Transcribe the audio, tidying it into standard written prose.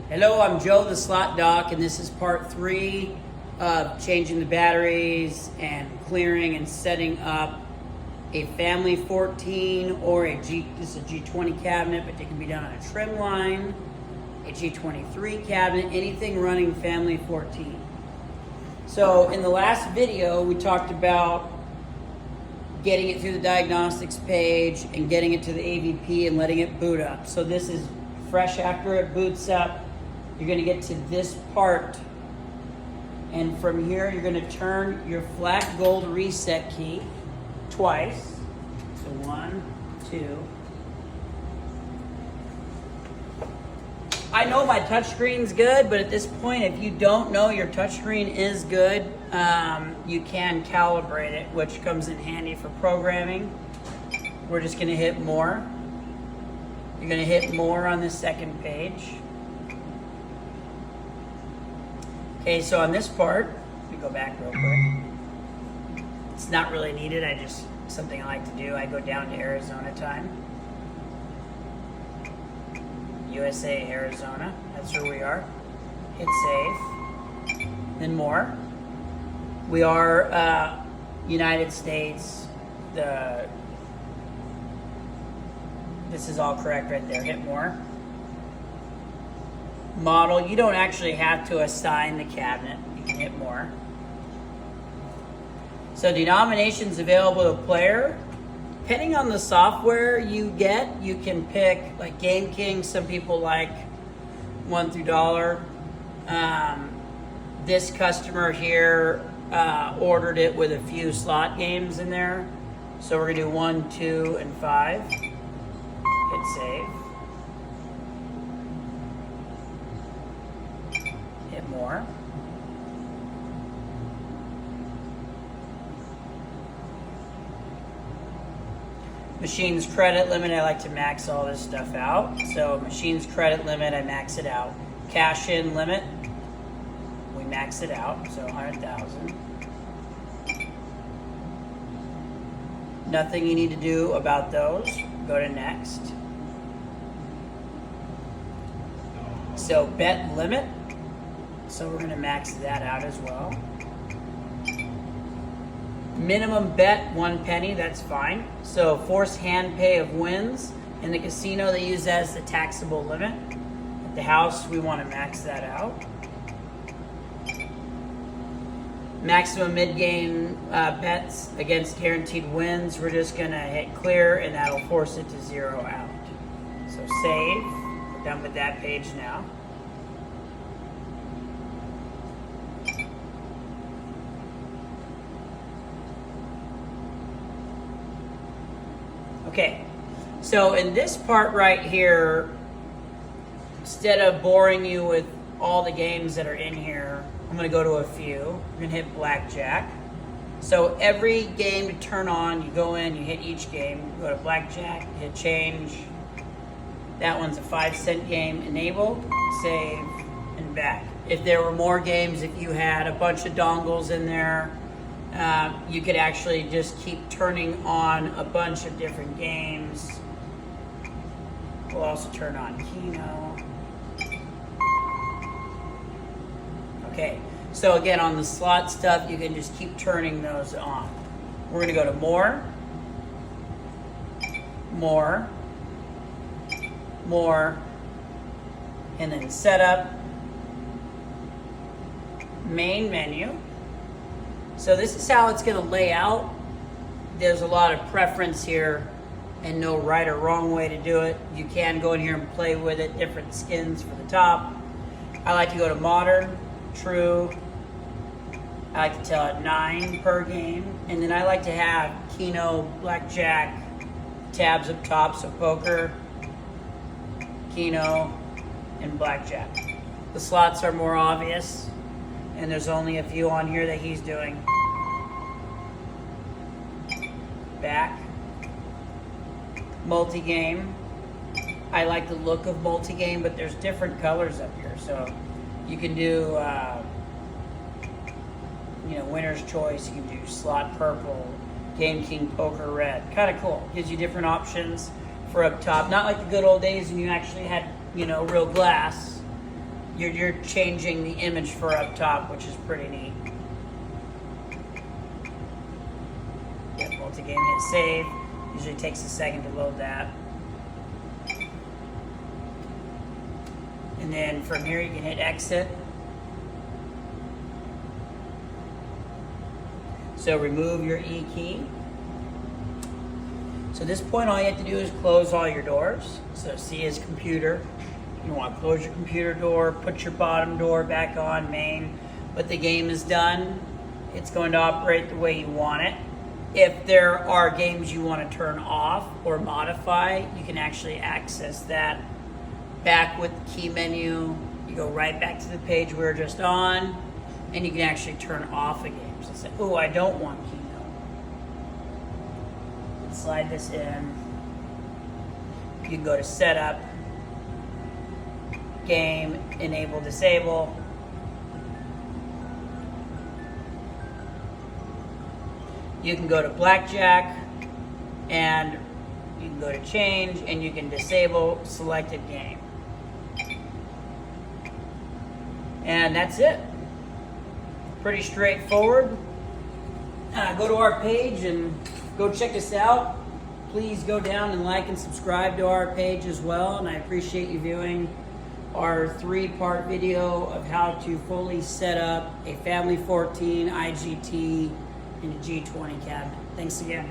Hello, I'm Joe the Slot Doc, and this is part 3 of changing the batteries and clearing and setting up a family 14 or this is a G20 cabinet, but it can be done on a trim line, a G23 cabinet, anything running family 14. So in the last video, we talked about getting it through the diagnostics page and getting it to the AVP and letting it boot up. So this is fresh after it boots up. You're going to get to this part, and from here you're going to turn your flat gold reset key twice. So 1, 2. I know my touchscreen's good, but at this point, if you don't know your touchscreen is good, you can calibrate it, which comes in handy for programming. We're just going to hit more. You're going to hit more on the second page. Okay, so on this part, let me go back real quick. It's not really needed, something I like to do. I go down to Arizona time. USA, Arizona, that's where we are. Hit save, then more. We are United States. This is all correct right there, hit more. Model, you don't actually have to assign the cabinet, you can hit more. So denominations available to player. Depending on the software you get, you can pick, like Game King, some people like $1 through $. This customer here ordered it with a few slot games in there. So we're gonna do 1, 2, and 5. Hit save. Hit more. Machines credit limit, I like to max all this stuff out. So machines credit limit, I max it out. Cash in limit, we max it out, so 100,000. Nothing you need to do about those. Go to next. So bet limit, so we're gonna max that out as well. Minimum bet 1 penny, that's fine. So forced hand pay of wins. In the casino, they use that as the taxable limit. At the house, we want to max that out. Maximum mid-game bets against guaranteed wins. We're just gonna hit clear, and that'll force it to 0 out. So save. We're done with that page now. Okay, so in this part right here, instead of boring you with all the games that are in here, I'm gonna go to a few. I'm gonna hit blackjack. So every game to turn on, you go in, you hit each game, go to blackjack, hit change. That one's a 5-cent game, enable, save, and back. If there were more games, if you had a bunch of dongles in there, you could actually just keep turning on a bunch of different games. We'll also turn on Keno. Okay, so again, on the slot stuff, you can just keep turning those on. We're gonna go to more, more, more, and then setup, main menu. So this is how it's going to lay out. There's a lot of preference here and no right or wrong way to do it. You can go in here and play with it, different skins for the top. I like to go to modern, true. I like to tell it 9 per game. And then I like to have Keno, blackjack, tabs up top, so poker, Keno, and blackjack. The slots are more obvious, and there's only a few on here that he's doing. Back. Multi-game. I like the look of multi-game, but there's different colors up here. So you can do, winner's choice. You can do slot purple, Game King poker red. Kind of cool. Gives you different options for up top. Not like the good old days when you actually had, real glass. you're changing the image for up top, which is pretty neat. Yep, multi-game, hit save. Usually takes a second to load that. And then from here you can hit exit. So remove your E key. So at this point all you have to do is close all your doors. So C is computer. You want to close your computer door, put your bottom door back on, main. But the game is done. It's going to operate the way you want it. If there are games you want to turn off or modify, you can actually access that back with the key menu. You go right back to the page we were just on, and you can actually turn off a game. So say, oh, I don't want Keynote. Slide this in. You can go to Setup, Game, Enable, Disable. You can go to Blackjack, and you can go to Change, and you can disable selected game. And that's it. Pretty straightforward. Go to our page and go check us out. Please go down and like and subscribe to our page as well. And I appreciate you viewing our 3-part video of how to fully set up a Family 14 IGT and a G20 cabinet. Thanks again.